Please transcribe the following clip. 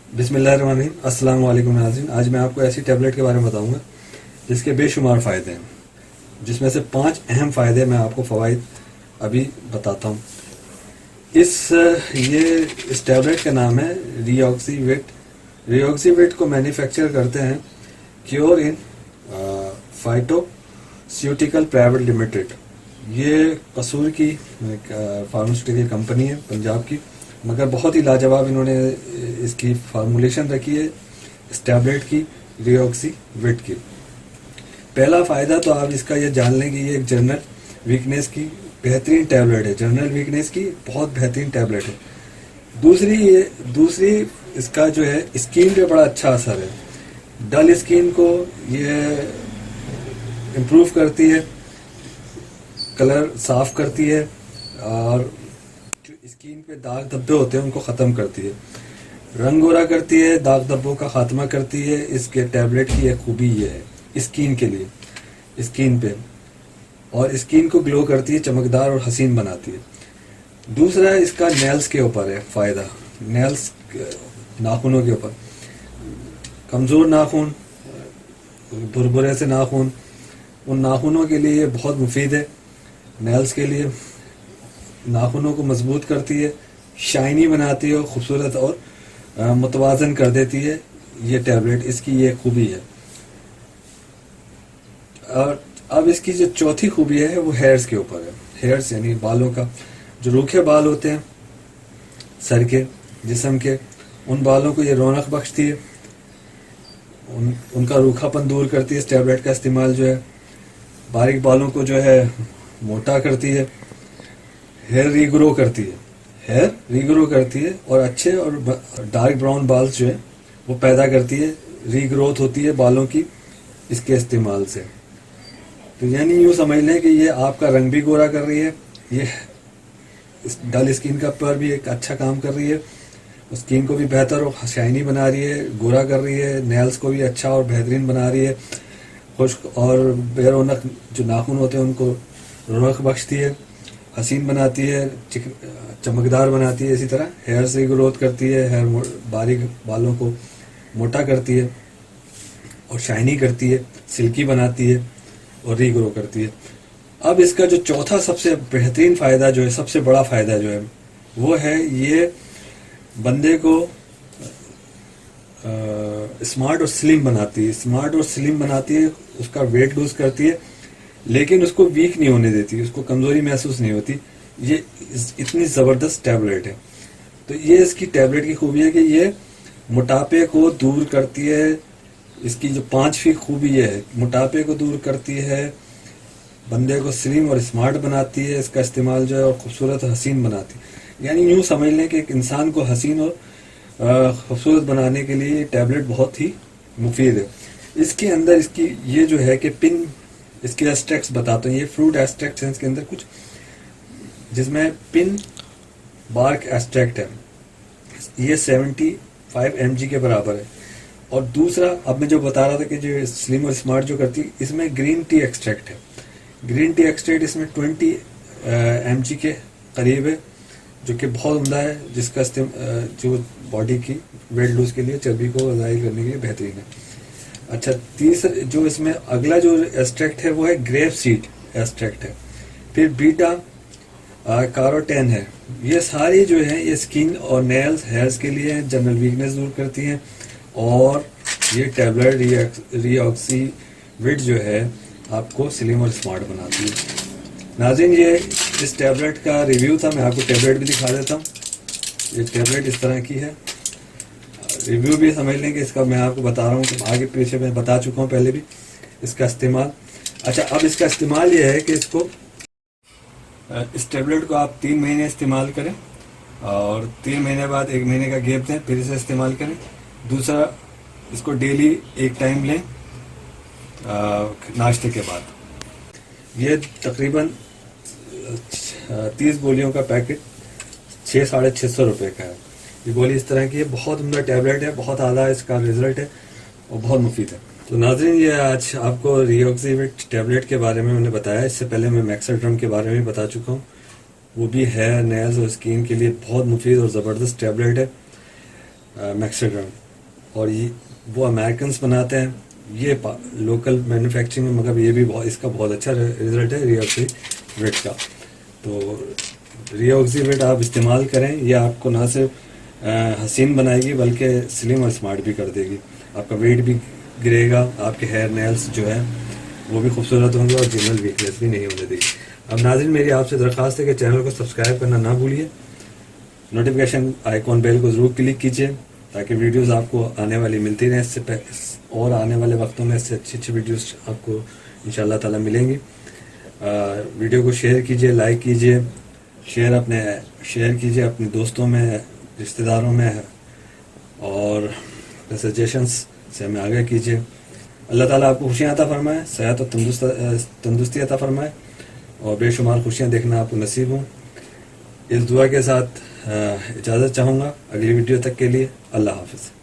बिस्मिल्लाहिर्रहमानिर्रहीम। अस्सलाम वालेकुम नाज़रीन। आज मैं आपको ऐसी टैबलेट के बारे में बताऊंगा जिसके बेशुमार फ़ायदे हैं, जिसमें से 5 अहम फ़ायदे मैं आपको फ़वाइद अभी बताता हूँ। इस टैबलेट का नाम है रिऑक्सीवेट। रिऑक्सीवेट को मैन्युफैक्चर करते हैं क्योर इन फाइटोस्यूटिकल प्राइवेट लिमिटेड। ये कसूर की फार्मास्यूटिकल कंपनी है पंजाब की, मगर बहुत ही लाजवाब इन्होंने इसकी फार्मूलेशन रखी है इस टैबलेट की, रिऑक्सीवेट की। पहला फ़ायदा तो आप इसका ये जान लें कि ये एक जनरल वीकनेस की बेहतरीन टैबलेट है। जनरल वीकनेस की बहुत बेहतरीन टैबलेट है। दूसरी इसका जो है स्किन पे बड़ा अच्छा असर है। डल स्किन को ये इम्प्रूव करती है, कलर साफ करती है, और जो स्किन पे दाग धब्बे होते हैं उनको ख़त्म करती है, रंग गोरा करती है, दाग धब्बों का खात्मा करती है। इसके टैबलेट की एक खूबी ये है स्किन के लिए, स्किन पे, और स्किन को ग्लो करती है, चमकदार और हसीन बनाती है। दूसरा इसका नेल्स के ऊपर है फ़ायदा। नेल्स नाखूनों के ऊपर, कमज़ोर नाखून, भुरभुरे से नाखून, उन नाखूनों के लिए ये बहुत मुफीद है। नेल्स के लिए नाखूनों को मजबूत करती है, शाइनी बनाती है, खूबसूरत और मुतवाज़न कर देती है ये टैबलेट। इसकी ये खूबी है। और अब इसकी जो चौथी खूबी है वो हेयर्स के ऊपर है। हेयर्स यानी बालों का, जो रूखे बाल होते हैं सर के, जिस्म के, उन बालों को ये रौनक बख्शती है, उनका रूखापन दूर करती है। इस टैबलेट का इस्तेमाल जो है बारीक बालों को जो है मोटा करती है, हेयर रीग्रो करती है, हेयर रीग्रो करती है, और अच्छे और डार्क ब्राउन बाल जो है वो पैदा करती है, रीग्रोथ होती है बालों की इसके इस्तेमाल से। तो यानी यूँ समझ लें कि ये आपका रंग भी गोरा कर रही है, ये इस डल स्किन का पर भी एक अच्छा काम कर रही है, स्किन को भी बेहतर और शाइनी बना रही है, गोरा कर रही है, नेल्स को भी अच्छा और बेहतरीन बना रही है, खुश्क और बेरौनक जो नाखून होते हैं उनको रौनक बख्शती है, हसीन बनाती है, चमकदार बनाती है। इसी तरह हेयर से ग्रोथ करती है, हेयर बारीक बालों को मोटा करती है और शाइनी करती है, सिल्की बनाती है और रीग्रो करती है। अब इसका जो चौथा सबसे बेहतरीन फ़ायदा जो है, सबसे बड़ा फ़ायदा जो है वो है ये बंदे को स्मार्ट और स्लिम बनाती है। स्मार्ट और स्लिम बनाती है, उसका वेट लूज करती है, लेकिन उसको वीक नहीं होने देती, उसको कमज़ोरी महसूस नहीं होती। ये इतनी ज़बरदस्त टैबलेट है। तो ये इसकी टैबलेट की खूबी है कि ये मोटापे को दूर करती है। इसकी जो 5वीं खूबी है, मोटापे को दूर करती है, बंदे को स्लिम और स्मार्ट बनाती है, इसका इस्तेमाल जो है और खूबसूरत हसीन बनाती है। यानी यूँ समझ लें कि एक इंसान को हसीन और खूबसूरत बनाने के लिए ये टैबलेट बहुत ही मुफीद है। इसके अंदर इसकी ये जो है कि पिन, इसके एस्ट्रैक्ट्स बताते हैं, ये फ्रूट एस्ट्रैक्ट्स हैं इसके अंदर कुछ, जिसमें पिन बार्क एस्ट्रैक्ट है, ये 75 mg के बराबर है। और दूसरा अब मैं जो बता रहा था कि जो स्लिम और स्मार्ट जो करती है, इसमें ग्रीन टी एक्सट्रैक्ट है। ग्रीन टी एक्सट्रैक्ट इसमें 20 mg के करीब है, जो कि बहुत उम्दा है, जिसका जो बॉडी की वेट लूज के लिए, चर्बी को ज़ाहिर करने के लिए बेहतरीन है। अच्छा, तीसरा जो इसमें अगला जो एक्सट्रैक्ट है वो है ग्रेप सीड एक्सट्रैक्ट है। फिर बीटा कैरोटीन है। ये सारी जो है ये स्किन और नेल्स, हेयर्स के लिए जनरल वीकनेस दूर करती हैं, और ये टैबलेट रिऑक्सीवेट जो है आपको स्लिम और स्मार्ट बनाती है। नाज़रीन, ये इस टैबलेट का रिव्यू था। मैं आपको टैबलेट भी दिखा देता हूँ। ये टैबलेट इस तरह की है। रिव्यू भी समझ लें कि इसका मैं आपको बता रहा हूँ कि आगे पीछे मैं बता चुका हूँ पहले भी इसका इस्तेमाल। अच्छा, अब इसका इस्तेमाल ये है कि इस टैबलेट को आप 3 महीने इस्तेमाल करें, और 3 महीने बाद 1 महीने का गैप दें, फिर इसे इस्तेमाल करें। दूसरा, इसको डेली एक टाइम लें नाश्ते के बाद। ये तकरीबन 30 गोलियों का पैकेट 600-650 रुपये का है। ये गोली इस तरह की है, बहुत उम्दा टैबलेट है, बहुत आला इसका रिजल्ट है और बहुत मुफीद है। तो नाज़रीन, ये आज आपको रिऑक्सीवेट टैबलेट के बारे में मैंने बताया। इससे पहले मैं मैक्साड्रम के बारे में बता चुका हूँ, वो भी हेयर, नेल्स और स्किन के लिए बहुत मुफीद और ज़बरदस्त टैबलेट है। मैक्सिडर्म, और ये वो अमेरिकन बनाते हैं, ये लोकल मैन्युफैक्चरिंग में, मगर ये भी बहुत, इसका बहुत अच्छा रिजल्ट है रियोक्सीवेट का। तो रियोक्सीवेट आप इस्तेमाल करें, ये आपको ना सिर्फ हसीन बनाएगी बल्कि स्लिम और स्मार्ट भी कर देगी। आपका वेट भी गिरेगा, आपके हेयर नेल्स जो है वो भी खूबसूरत होंगे और जनरल वीकनेस भी नहीं होने देगी। अब नाज़रीन, मेरी आपसे दरख्वास्त है कि चैनल को सब्सक्राइब करना ना भूलिए, नोटिफिकेशन आइकॉन बेल को ज़रूर क्लिक कीजिए ताकि वीडियोस आपको आने वाली मिलती रहें। और आने वाले वक्तों में इससे अच्छी अच्छी वीडियोस आपको इंशाअल्लाह ताला मिलेंगी। वीडियो को शेयर कीजिए, लाइक कीजिए, शेयर कीजिए अपने दोस्तों में, रिश्तेदारों में, और सजेशंस से हमें आगे कीजिए। अल्लाह ताला आपको खुशियाँ अता फरमाए, सेहत और तंदुरुस्ती अता फरमाए, और बेशुमार खुशियाँ देखना आपको नसीब हों। इस दुआ के साथ इजाज़त चाहूँगा अगली वीडियो तक के लिए। अल्लाह हाफ़िज़।